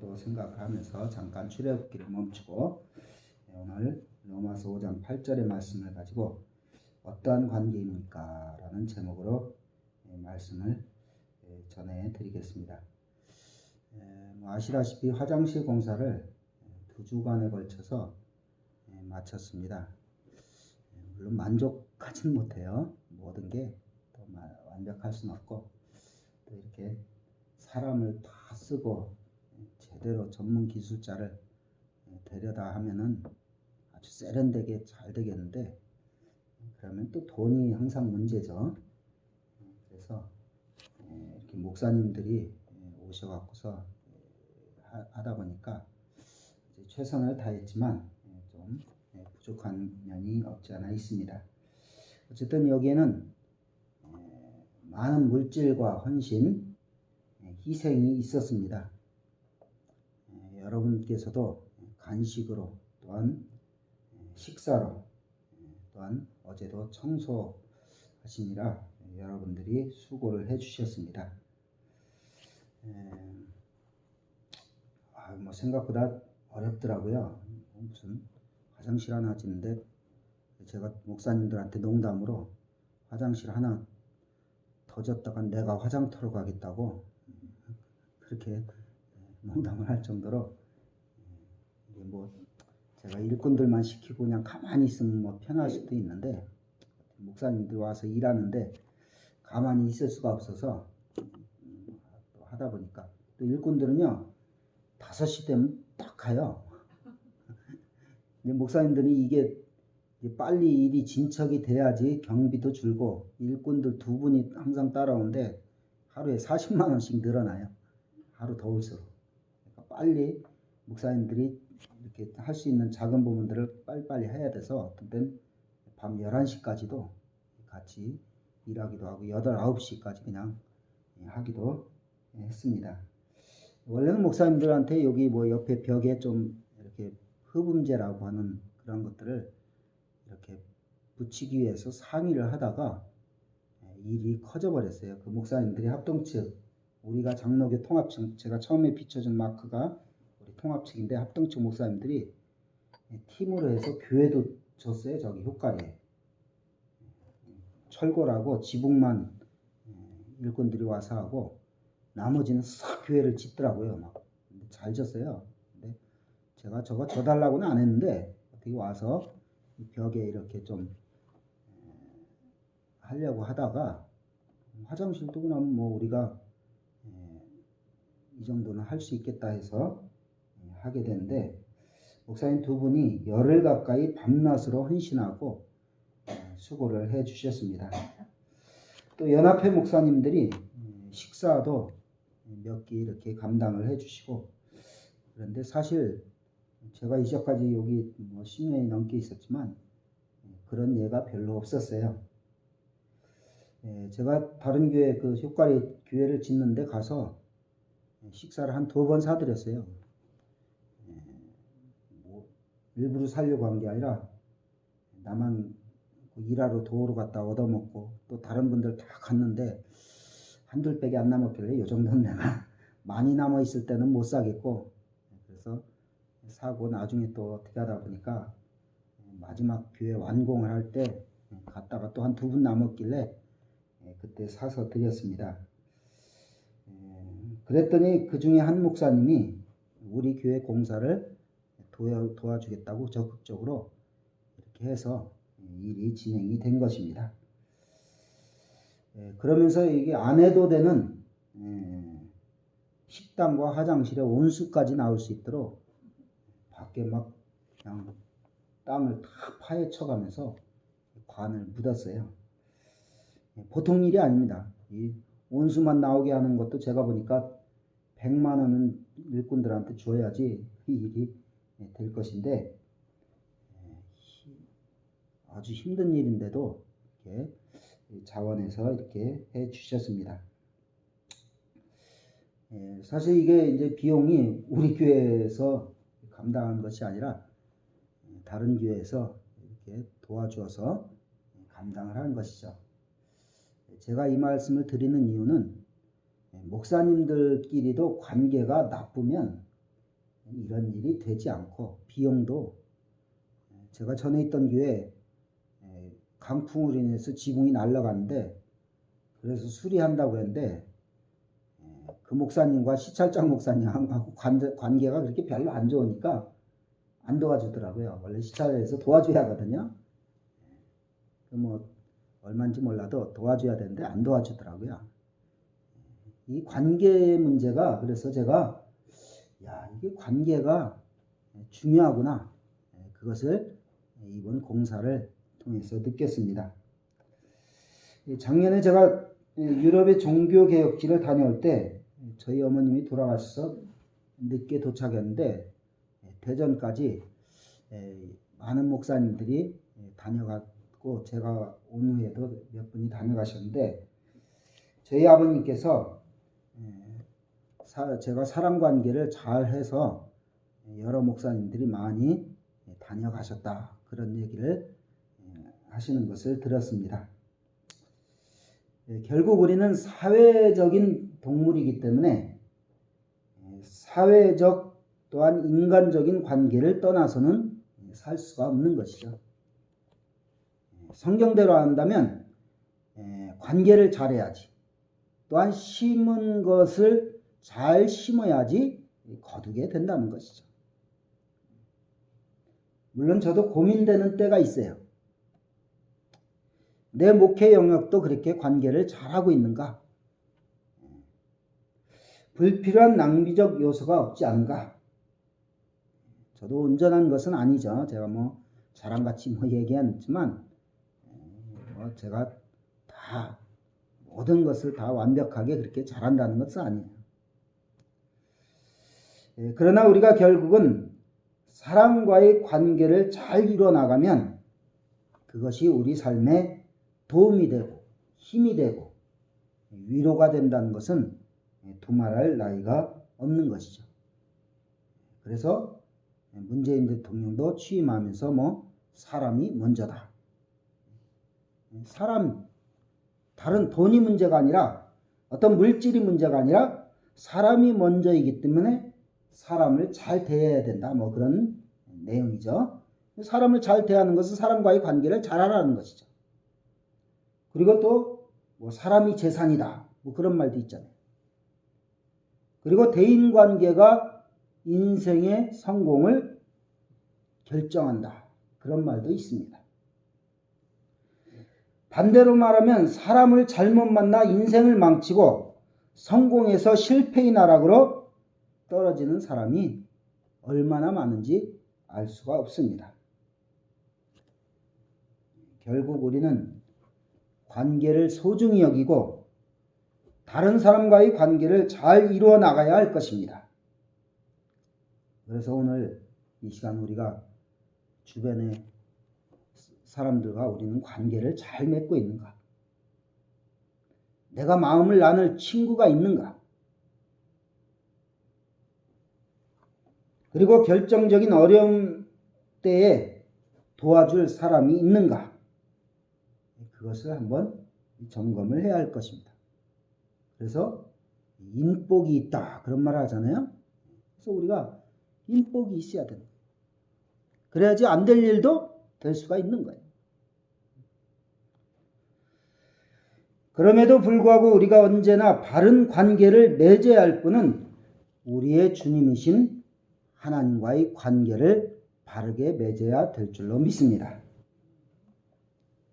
또 생각을 하면서 잠깐 출애굽기를 멈추고 오늘 로마서 5장 8절의 말씀을 가지고 어떠한 관계입니까? 라는 제목으로 말씀을 전해드리겠습니다. 아시다시피 화장실 공사를 2주간에 걸쳐서 마쳤습니다. 물론 만족하진 못해요. 모든 게 또 완벽할 수는 없고 또 이렇게 사람을 다 쓰고 제대로 전문 기술자를 데려다 하면은 아주 세련되게 잘 되겠는데 그러면 또 돈이 항상 문제죠. 그래서 이렇게 목사님들이 오셔갖고서 하다 보니까 최선을 다했지만 좀 부족한 면이 없지 않아 있습니다. 어쨌든 여기에는 많은 물질과 헌신, 희생이 있었습니다. 여러분께서도 간식으로 또한 식사로 또한 어제도 청소하시느라 여러분들이 수고를 해주셨습니다. 생각보다 어렵더라고요. 무슨 화장실 하나 짓는데 제가 목사님들한테 농담으로 화장실 하나 더 졌다가 내가 화장터로 가겠다고 그렇게 농담을 할 정도로 제가 일꾼들만 시키고 그냥 가만히 있으면 편할 수도 있는데 목사님들 와서 일하는데 가만히 있을 수가 없어서 또 하다 보니까 또 일꾼들은요 5시 되면 딱 가요. 근데 목사님들이 이게 빨리 일이 진척이 돼야지 경비도 줄고 일꾼들 2분이 항상 따라오는데 하루에 40만 원씩 늘어나요. 하루 더울수록. 그러니까 빨리 목사님들이 이렇게 할 수 있는 작은 부분들을 빨리빨리 해야 돼서 어떤 때는 밤 11시까지도 같이 일하기도 하고 8, 9시까지 그냥 하기도 했습니다. 원래는 목사님들한테 여기 옆에 벽에 좀 이렇게 흡음재라고 하는 그런 것들을 이렇게 붙이기 위해서 상의를 하다가 일이 커져 버렸어요. 그 목사님들이 합동측, 우리가 장로교 통합측, 제가 처음에 비춰준 마크가 우리 통합측인데 합동측 목사님들이 팀으로 해서 교회도 졌어요. 저기 효과리에. 철거라고 지붕만 일꾼들이 와서 하고 나머지는 싹 교회를 짓더라고요. 근데 잘 졌어요. 근데 제가 저거 져달라고는 안 했는데 어떻게 와서 벽에 이렇게 좀 하려고 하다가 화장실도 그럼 우리가 이 정도는 할 수 있겠다 해서 하게 되는데 목사님 2분이 열흘 가까이 밤낮으로 헌신하고 수고를 해 주셨습니다. 또 연합회 목사님들이 식사도 몇 끼 이렇게 감당을 해 주시고 그런데 사실 제가 이제까지 여기 10년이 넘게 있었지만 그런 예가 별로 없었어요. 제가 다른 교회 그 효과리 교회를 짓는데 가서 식사를 한 2번 사드렸어요. 일부러 살려고 한 게 아니라 나만 일하러 도우러 갔다 얻어먹고 또 다른 분들 다 갔는데 한둘 백이 안 남았길래 이 정도는 내가 많이 남아있을 때는 못 사겠고 그래서 사고 나중에 또 어떻게 하다 보니까 마지막 교회 완공을 할 때 갔다가 또 한 2분 남았길래 그때 사서 드렸습니다. 그랬더니 그 중에 한 목사님이 우리 교회 공사를 도와주겠다고 적극적으로 이렇게 해서 일이 진행이 된 것입니다. 그러면서 이게 안 해도 되는 식당과 화장실에 온수까지 나올 수 있도록 밖에 막 그냥 땅을 다 파헤쳐가면서 관을 묻었어요. 보통 일이 아닙니다. 이 온수만 나오게 하는 것도 제가 보니까 100만 원은 일꾼들한테 줘야지 이 일이 될 것인데 아주 힘든 일인데도 이렇게 자원해서 이렇게 해 주셨습니다. 사실 이게 이제 비용이 우리 교회에서 감당한 것이 아니라 다른 교회에서 이렇게 도와주어서 감당을 한 것이죠. 제가 이 말씀을 드리는 이유는 목사님들끼리도 관계가 나쁘면 이런 일이 되지 않고 비용도 제가 전에 있던 교회 강풍으로 인해서 지붕이 날아갔는데 그래서 수리한다고 했는데 그 목사님과 시찰장 목사님하고 관계가 그렇게 별로 안 좋으니까 안 도와주더라고요. 원래 시찰에서 도와줘야 하거든요. 뭐 얼마인지 몰라도 도와줘야 되는데 안 도와주더라고요. 이 관계 문제가 그래서 제가 이게 관계가 중요하구나. 그것을 이번 공사를 통해서 느꼈습니다. 작년에 제가 유럽의 종교개혁지를 다녀올 때 저희 어머님이 돌아가셔서 늦게 도착했는데 대전까지 많은 목사님들이 다녀갔고 제가 온 후에도 몇 분이 다녀가셨는데 저희 아버님께서 제가 사람관계를 잘 해서 여러 목사님들이 많이 다녀가셨다. 그런 얘기를 하시는 것을 들었습니다. 결국 우리는 사회적인 동물이기 때문에 사회적 또한 인간적인 관계를 떠나서는 살 수가 없는 것이죠. 성경대로 한다면 관계를 잘해야지. 또한 심은 것을 잘 심어야지 거두게 된다는 것이죠. 물론 저도 고민되는 때가 있어요. 내 목회 영역도 그렇게 관계를 잘하고 있는가? 불필요한 낭비적 요소가 없지 않은가? 저도 온전한 것은 아니죠. 제가 뭐 자랑같이 얘기하지만 제가 다 모든 것을 다 완벽하게 그렇게 잘한다는 것은 아니에요. 그러나 우리가 결국은 사람과의 관계를 잘 이뤄나가면 그것이 우리 삶에 도움이 되고 힘이 되고 위로가 된다는 것은 두말할 나위가 없는 것이죠. 그래서 문재인 대통령도 취임하면서 사람이 먼저다. 다른 돈이 문제가 아니라 어떤 물질이 문제가 아니라 사람이 먼저이기 때문에 사람을 잘 대해야 된다. 그런 내용이죠. 사람을 잘 대하는 것은 사람과의 관계를 잘하라는 것이죠. 그리고 또 사람이 재산이다. 그런 말도 있잖아요. 그리고 대인관계가 인생의 성공을 결정한다. 그런 말도 있습니다. 반대로 말하면 사람을 잘못 만나 인생을 망치고 성공해서 실패의 나락으로 떨어지는 사람이 얼마나 많은지 알 수가 없습니다. 결국 우리는 관계를 소중히 여기고 다른 사람과의 관계를 잘 이루어 나가야 할 것입니다. 그래서 오늘 이 시간 우리가 주변의 사람들과 우리는 관계를 잘 맺고 있는가? 내가 마음을 나눌 친구가 있는가? 그리고 결정적인 어려움 때에 도와줄 사람이 있는가? 그것을 한번 점검을 해야 할 것입니다. 그래서 인복이 있다 그런 말 하잖아요. 그래서 우리가 인복이 있어야 됩니다. 그래야지 안 될 일도 될 수가 있는 거예요. 그럼에도 불구하고 우리가 언제나 바른 관계를 맺어야 할 분은 우리의 주님이신 하나님과의 관계를 바르게 맺어야 될 줄로 믿습니다.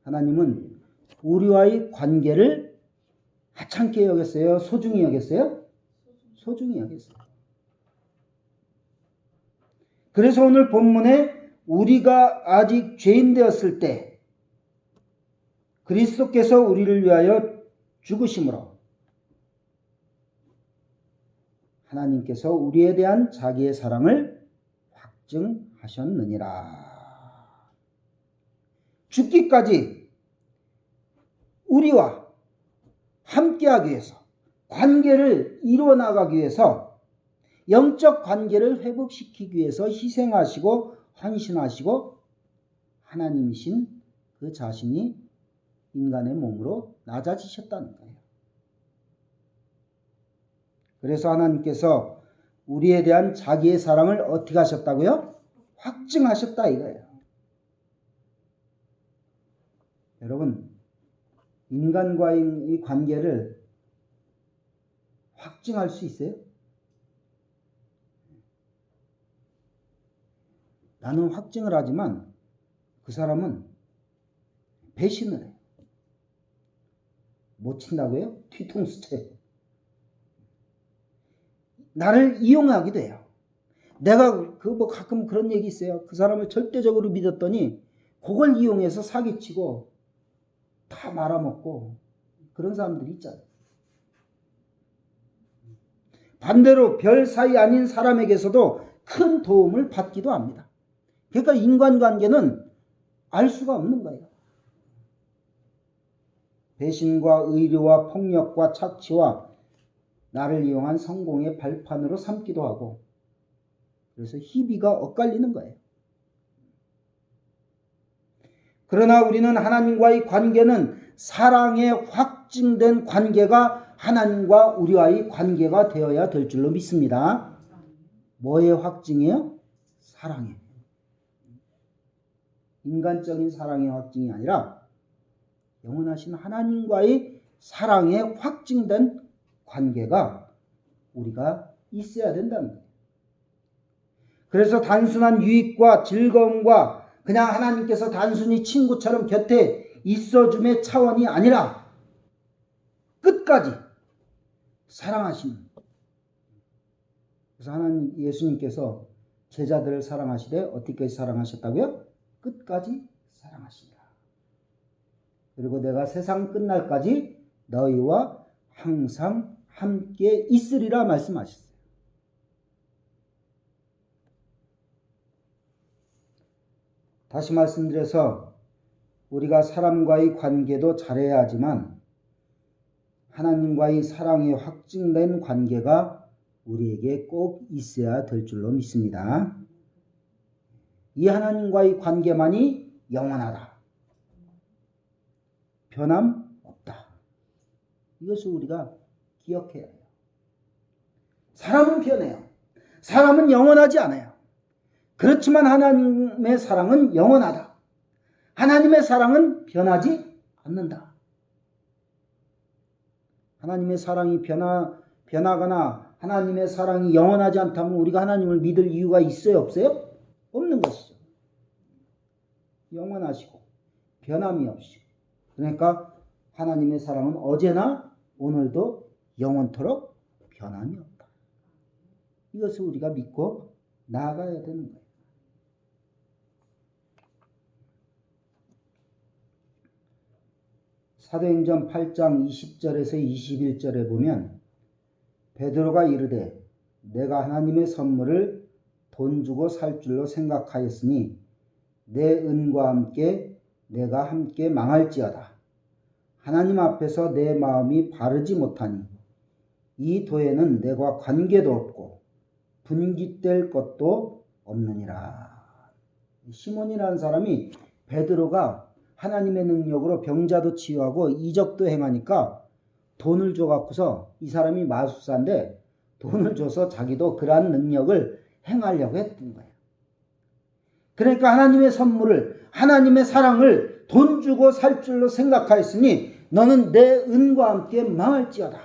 하나님은 우리와의 관계를 하찮게 여겼어요? 소중히 여겼어요? 소중히 여겼어요. 그래서 오늘 본문에 우리가 아직 죄인 되었을 때 그리스도께서 우리를 위하여 죽으심으로 하나님께서 우리에 대한 자기의 사랑을 확증하셨느니라. 죽기까지 우리와 함께하기 위해서 관계를 이루어나가기 위해서 영적 관계를 회복시키기 위해서 희생하시고 헌신하시고 하나님이신 그 자신이 인간의 몸으로 낮아지셨다는 거예요. 그래서 하나님께서 우리에 대한 자기의 사랑을 어떻게 하셨다고요? 확증하셨다 이거예요. 여러분, 인간과의 이 관계를 확증할 수 있어요? 나는 확증을 하지만 그 사람은 배신을 해요. 못 친다고요? 뒤통수 쳐요. 나를 이용하기도 해요. 내가 가끔 그런 얘기 있어요. 그 사람을 절대적으로 믿었더니 그걸 이용해서 사기치고 다 말아먹고 그런 사람들이 있잖아요. 반대로 별 사이 아닌 사람에게서도 큰 도움을 받기도 합니다. 그러니까 인간관계는 알 수가 없는 거예요. 배신과 의료와 폭력과 착취와 나를 이용한 성공의 발판으로 삼기도 하고 그래서 희비가 엇갈리는 거예요. 그러나 우리는 하나님과의 관계는 사랑에 확증된 관계가 하나님과 우리와의 관계가 되어야 될 줄로 믿습니다. 뭐의 확증이에요? 사랑이에요. 인간적인 사랑의 확증이 아니라 영원하신 하나님과의 사랑에 확증된 관계가 우리가 있어야 된다는 거예요. 그래서 단순한 유익과 즐거움과 그냥 하나님께서 단순히 친구처럼 곁에 있어줌의 차원이 아니라 끝까지 사랑하시는. 그래서 하나님 예수님께서 제자들을 사랑하시되 어떻게 사랑하셨다고요? 끝까지 사랑하시니라. 그리고 내가 세상 끝날까지 너희와 항상 함께 있으리라 말씀하셨어요. 다시 말씀드려서 우리가 사람과의 관계도 잘해야 하지만 하나님과의 사랑이 확증된 관계가 우리에게 꼭 있어야 될 줄로 믿습니다. 이 하나님과의 관계만이 영원하다. 변함 없다. 이것을 우리가 기억해야 해요. 사람은 변해요. 사람은 영원하지 않아요. 그렇지만 하나님의 사랑은 영원하다. 하나님의 사랑은 변하지 않는다. 하나님의 사랑이 변하거나 하나님의 사랑이 영원하지 않다면 우리가 하나님을 믿을 이유가 있어요? 없어요? 없는 것이죠. 영원하시고 변함이 없이. 그러니까 하나님의 사랑은 어제나 오늘도 영원토록 변함이 없다. 이것을 우리가 믿고 나아가야 되는 거예요. 사도행전 8장 20절에서 21절에 보면 베드로가 이르되 내가 하나님의 선물을 돈 주고 살 줄로 생각하였으니 내 은과 함께 내가 함께 망할지어다. 하나님 앞에서 내 마음이 바르지 못하니 이 도에는 내가 관계도 없고 분깃될 것도 없느니라. 시몬이라는 사람이 베드로가 하나님의 능력으로 병자도 치유하고 이적도 행하니까 돈을 줘갖고서 이 사람이 마술사인데 돈을 줘서 자기도 그러한 능력을 행하려고 했던 거예요. 그러니까 하나님의 선물을 하나님의 사랑을 돈 주고 살 줄로 생각하였으니 너는 내 은과 함께 망할지어다.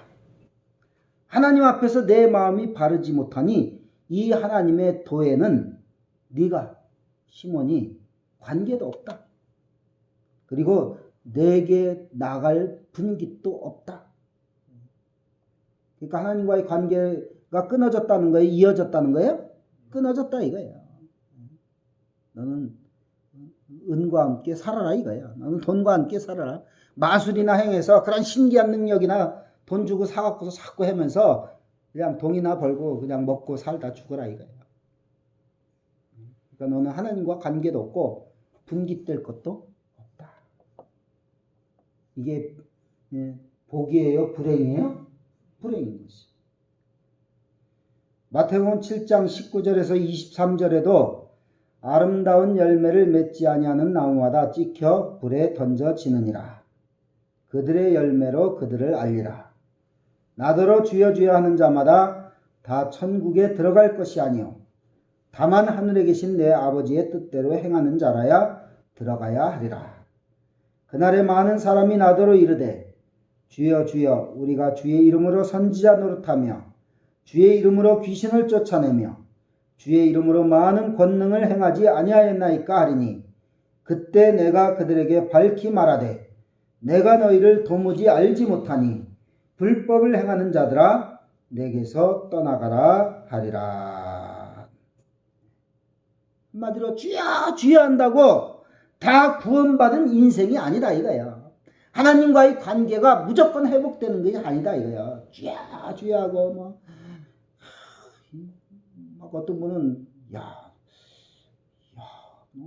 하나님 앞에서 내 마음이 바르지 못하니 이 하나님의 도에는 네가 시몬이 관계도 없다. 그리고 내게 나갈 분깃도 없다. 그러니까 하나님과의 관계가 끊어졌다는 거예요? 이어졌다는 거예요? 끊어졌다 이거예요. 너는 은과 함께 살아라 이거예요. 너는 돈과 함께 살아라. 마술이나 행해서 그런 신기한 능력이나 돈 주고 사갖고서 자꾸 하면서 그냥 돈이나 벌고 그냥 먹고 살다 죽어라 이거예요. 그러니까 너는 하나님과 관계도 없고 분깃될 것도 없다. 이게 복이에요? 불행이에요? 불행인 것이. 마태복음 7장 19절에서 23절에도 아름다운 열매를 맺지 아니하는 나무마다 찍혀 불에 던져지느니라. 그들의 열매로 그들을 알리라. 나더러 주여 주여 하는 자마다 다 천국에 들어갈 것이 아니요 다만 하늘에 계신 내 아버지의 뜻대로 행하는 자라야 들어가야 하리라. 그날에 많은 사람이 나더러 이르되 주여 주여 우리가 주의 이름으로 선지자 노릇하며 주의 이름으로 귀신을 쫓아내며 주의 이름으로 많은 권능을 행하지 아니하였나이까 하리니 그때 내가 그들에게 밝히 말하되 내가 너희를 도무지 알지 못하니 불법을 행하는 자들아 내게서 떠나가라 하리라. 한마디로 주여 주여 한다고 다 구원받은 인생이 아니다 이거야. 하나님과의 관계가 무조건 회복되는 것이 아니다 이거야. 주여 주여 하고 막 어떤 분은 야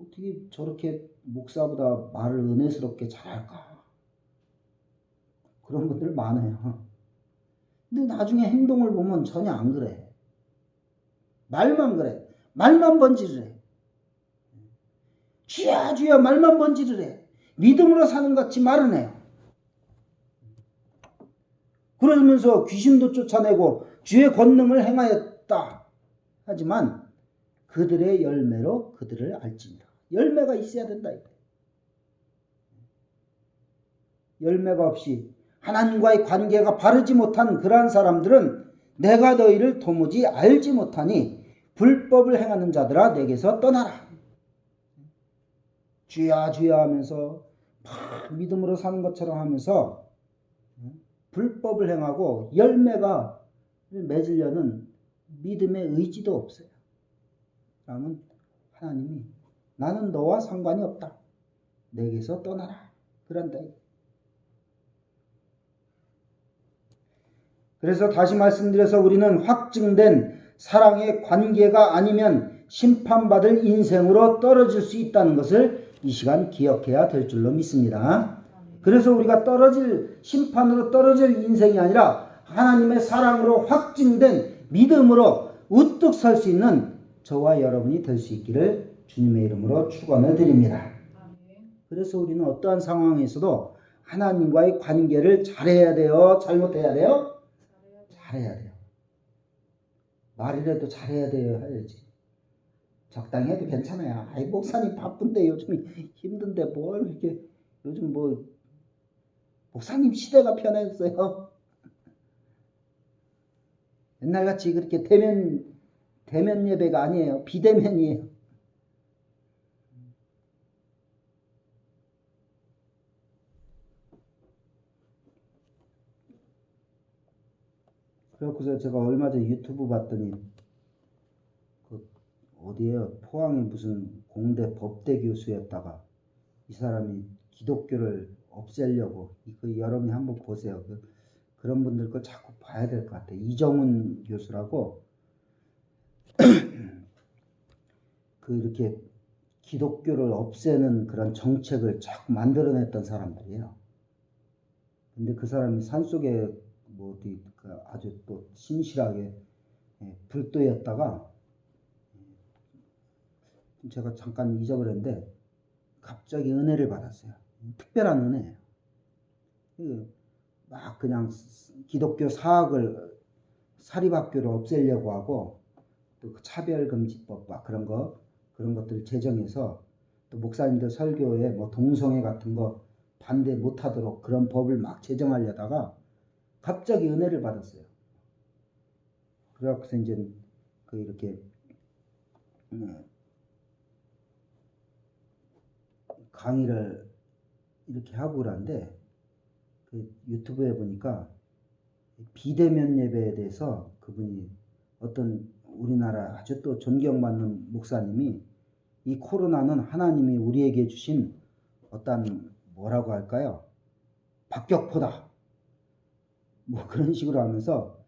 어떻게 저렇게 목사보다 말을 은혜스럽게 잘할까, 그런 분들 많아요. 근데 나중에 행동을 보면 전혀 안 그래. 말만 그래. 말만 번지를 해. 주여 주여 말만 번지를 해. 믿음으로 사는 것 같이 말은 해요. 그러면서 귀신도 쫓아내고 주의 권능을 행하였다 하지만 그들의 열매로 그들을 알지니라. 열매가 있어야 된다. 열매가 없이 하나님과의 관계가 바르지 못한 그러한 사람들은 내가 너희를 도무지 알지 못하니 불법을 행하는 자들아 내게서 떠나라. 주야 주야 하면서 막 믿음으로 사는 것처럼 하면서 불법을 행하고 열매가 맺으려는 믿음의 의지도 없어요. 그러면 하나님이 나는 너와 상관이 없다. 내게서 떠나라. 그런다. 그래서 다시 말씀드려서 우리는 확증된 사랑의 관계가 아니면 심판받을 인생으로 떨어질 수 있다는 것을 이 시간 기억해야 될 줄로 믿습니다. 그래서 우리가 심판으로 떨어질 인생이 아니라 하나님의 사랑으로 확증된 믿음으로 우뚝 설 수 있는 저와 여러분이 될 수 있기를 주님의 이름으로 축원을 드립니다. 그래서 우리는 어떠한 상황에서도 하나님과의 관계를 잘해야 돼요? 잘못해야 돼요? 잘해야 돼요. 말이라도 잘해야 돼요? 해야지. 적당히 해도 괜찮아요. 아이 목사님 바쁜데 요즘 힘든데 뭘 이렇게 요즘 목사님 시대가 변했어요. 옛날같이 그렇게 대면 예배가 아니에요. 비대면이에요. 그래서 제가 얼마 전에 유튜브 봤더니 어디에요? 포항의 무슨 공대 법대 교수였다가 이 사람이 기독교를 없애려고, 이거 여러분이 한번 보세요. 그런 분들 거 자꾸 봐야 될 것 같아요. 이정훈 교수라고 이렇게 기독교를 없애는 그런 정책을 자꾸 만들어냈던 사람들이에요. 근데 그 사람이 산속에 어디 아주 또 신실하게 불도였다가 제가 잠깐 잊어버렸는데 갑자기 은혜를 받았어요. 특별한 은혜예요. 막 그냥 기독교 사학을 사립학교를 없애려고 하고 또 차별금지법 막 그런 것들을 제정해서 또 목사님들 설교에 동성애 같은 거 반대 못하도록 그런 법을 막 제정하려다가 갑자기 은혜를 받았어요. 그래서 이제 이렇게 강의를 이렇게 하고 그러는데 유튜브에 보니까 비대면 예배에 대해서 그분이 어떤 우리나라 아주 또 존경받는 목사님이 이 코로나는 하나님이 우리에게 주신 어떤 뭐라고 할까요? 박격포다. 그런 식으로 하면서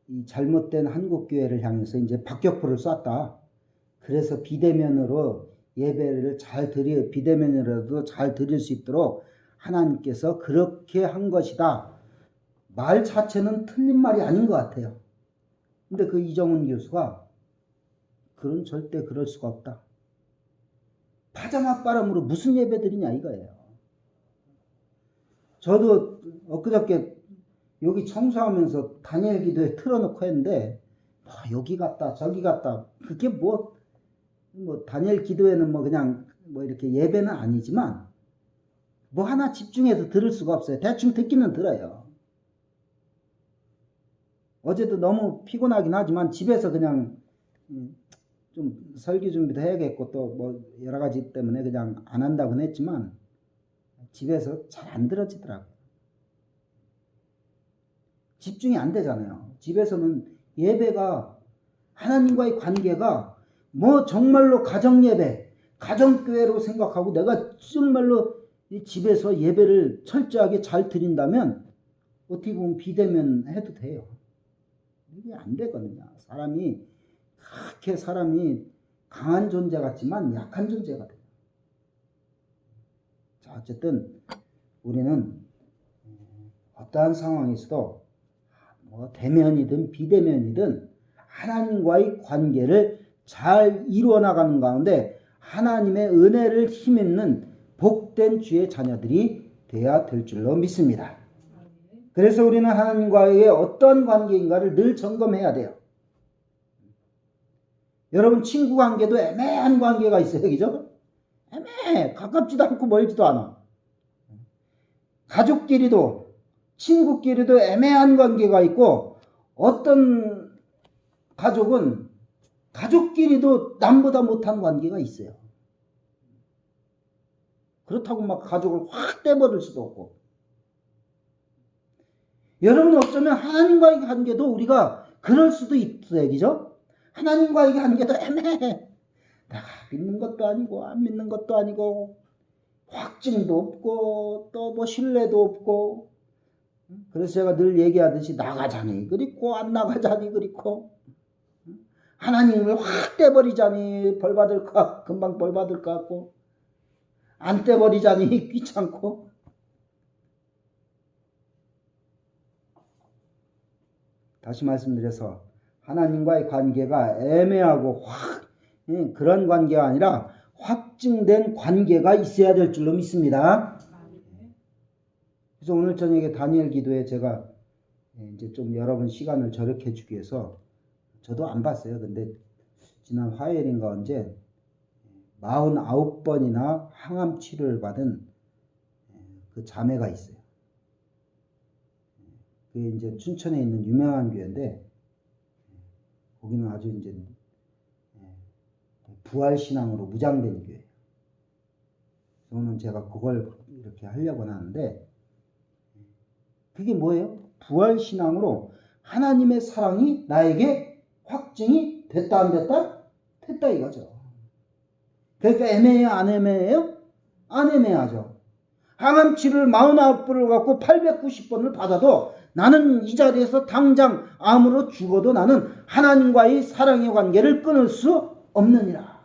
이 잘못된 한국교회를 향해서 이제 박격포를 쐈다. 그래서 비대면으로 예배를 비대면이라도 잘 드릴 수 있도록 하나님께서 그렇게 한 것이다. 말 자체는 틀린 말이 아닌 것 같아요. 근데 그 이정훈 교수가 그런 절대 그럴 수가 없다. 파자마바람으로 무슨 예배 드리냐 이거예요. 저도 엊그저께 여기 청소하면서 다니엘 기도에 틀어놓고 했는데 뭐 여기 갔다 저기 갔다 그게 뭐 다니엘 기도에는 뭐 그냥 뭐 이렇게 예배는 아니지만 뭐 하나 집중해서 들을 수가 없어요. 대충 듣기는 들어요. 어제도 너무 피곤하긴 하지만 집에서 그냥 좀 설교 준비도 해야겠고 또 뭐 여러 가지 때문에 그냥 안 한다고는 했지만 집에서 잘 안 들어지더라고요. 집중이 안 되잖아요. 집에서는 예배가 하나님과의 관계가 뭐 정말로 가정예배, 가정교회로 생각하고 내가 정말로 이 집에서 예배를 철저하게 잘 드린다면 어떻게 보면 비대면 해도 돼요. 이게 안 되거든요. 그렇게 사람이 강한 존재 같지만 약한 존재가 돼요. 자, 어쨌든 우리는 어떠한 상황에서도 뭐 대면이든 비대면이든 하나님과의 관계를 잘 이루어 나가는 가운데 하나님의 은혜를 힘입는 복된 주의 자녀들이 되어야 될 줄로 믿습니다. 그래서 우리는 하나님과의 어떤 관계인가를 늘 점검해야 돼요. 여러분 친구 관계도 애매한 관계가 있어요. 그죠? 애매해. 가깝지도 않고 멀지도 않아. 가족끼리도 친구끼리도 애매한 관계가 있고 어떤 가족은 가족끼리도 남보다 못한 관계가 있어요. 그렇다고 막 가족을 확 떼버릴 수도 없고. 여러분 어쩌면 하나님과의 관계도 우리가 그럴 수도 있어요. 그죠? 하나님과의 관계도 애매해. 내가 믿는 것도 아니고 안 믿는 것도 아니고 확증도 없고 또 뭐 신뢰도 없고. 그래서 제가 늘 얘기하듯이 나가자니 그렇고 안 나가자니 그렇고 하나님을 확 떼버리자니 금방 벌 받을 것 같고 안 떼버리자니 귀찮고. 다시 말씀드려서 하나님과의 관계가 애매하고 그런 관계가 아니라 확증된 관계가 있어야 될 줄로 믿습니다. 그래서 오늘 저녁에 다니엘 기도에 제가 이제 좀 여러분 시간을 절약해 주기 위해서 저도 안 봤어요. 근데 지난 화요일인가 언제 49번이나 항암 치료를 받은 그 자매가 있어요. 그게 이제 춘천에 있는 유명한 교회인데 거기는 아주 이제 부활신앙으로 무장된 교회예요. 저는 제가 그걸 이렇게 하려고 하는데 그게 뭐예요? 부활신앙으로 하나님의 사랑이 나에게 확증이 됐다 안 됐다? 됐다 이거죠. 그러니까 애매해요? 안 애매해요? 안 애매하죠. 항암치료를 49번을 갖고 890번을 받아도 나는 이 자리에서 당장 암으로 죽어도 나는 하나님과의 사랑의 관계를 끊을 수 없느니라.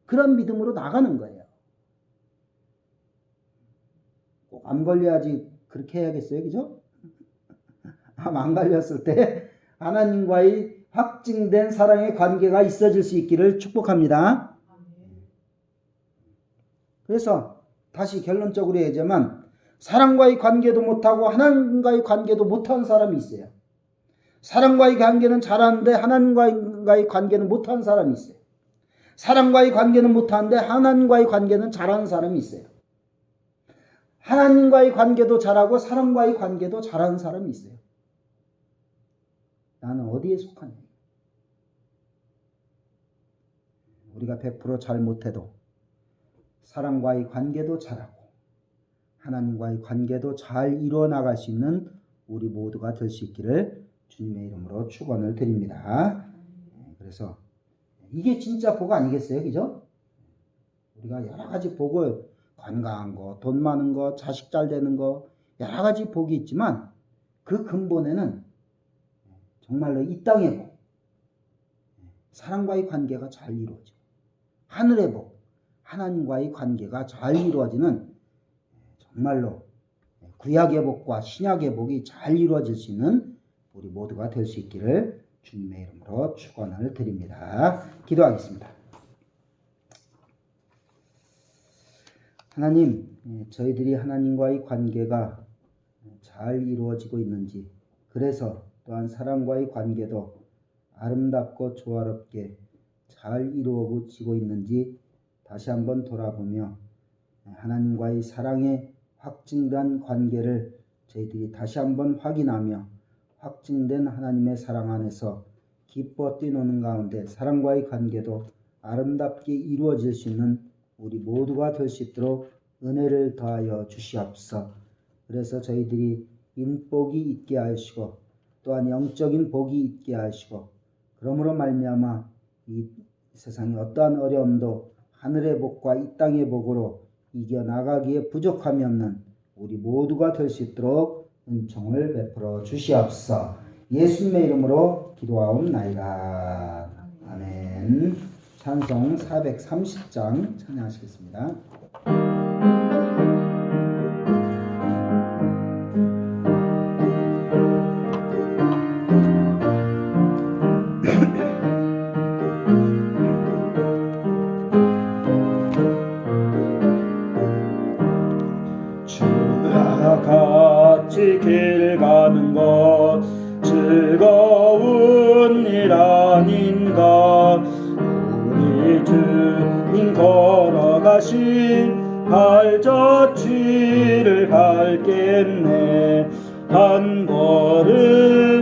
그런 믿음으로 나가는 거예요. 꼭 암 걸려야지 그렇게 해야겠어요. 그죠? 암 안 걸렸을 때 하나님과의 확증된 사랑의 관계가 있어질 수 있기를 축복합니다. 그래서 다시 결론적으로 얘기하자면 사랑과의 관계도 못하고 하나님과의 관계도 못한 사람이 있어요. 사랑과의 관계는 잘하는데 하나님과의 관계는 못한 사람이 있어요. 사랑과의 관계는 못하는데 하나님과의 관계는 잘하는 사람이 있어요. 하나님과의 관계도 잘하고 사랑과의 관계도 잘하는 사람이 있어요. 나는 어디에 속하냐? 우리가 100% 못해도 사랑과의 관계도 잘하고 하나님과의 관계도 잘 이루어 나갈 수 있는 우리 모두가 될 수 있기를 주님의 이름으로 축원을 드립니다. 그래서 이게 진짜 복 아니겠어요? 그죠? 우리가 여러 가지 복을 건강한 거, 돈 많은 거, 자식 잘 되는 거 여러 가지 복이 있지만 그 근본에는 정말로 이 땅의 복, 사랑과의 관계가 잘 이루어지고 하늘의 복, 하나님과의 관계가 잘 이루어지는 정말로 구약의 복과 신약의 복이 잘 이루어질 수 있는 우리 모두가 될 수 있기를 주님의 이름으로 축원을 드립니다. 기도하겠습니다. 하나님, 저희들이 하나님과의 관계가 잘 이루어지고 있는지, 그래서 또한 사랑과의 관계도 아름답고 조화롭게 잘 이루어지고 있는지 다시 한번 돌아보며 하나님과의 사랑의 확증된 관계를 저희들이 다시 한번 확인하며 확증된 하나님의 사랑 안에서 기뻐 뛰노는 가운데 사랑과의 관계도 아름답게 이루어질 수 있는 우리 모두가 될 수 있도록 은혜를 더하여 주시옵소서. 그래서 저희들이 인복이 있게 하시고 또한 영적인 복이 있게 하시고, 그러므로 말미암아 이 세상의 어떠한 어려움도 하늘의 복과 이 땅의 복으로 이겨나가기에 부족함이 없는 우리 모두가 될 수 있도록 은총을 베풀어 주시옵소서. 예수님의 이름으로 기도하옵나이다. 아멘. 찬송 430장 찬양하시겠습니다. 주와 같이 길 가는 것 즐거운 일 아닌가. 우리 주님 걸어가신 발자취를 밟겠네. 한 걸음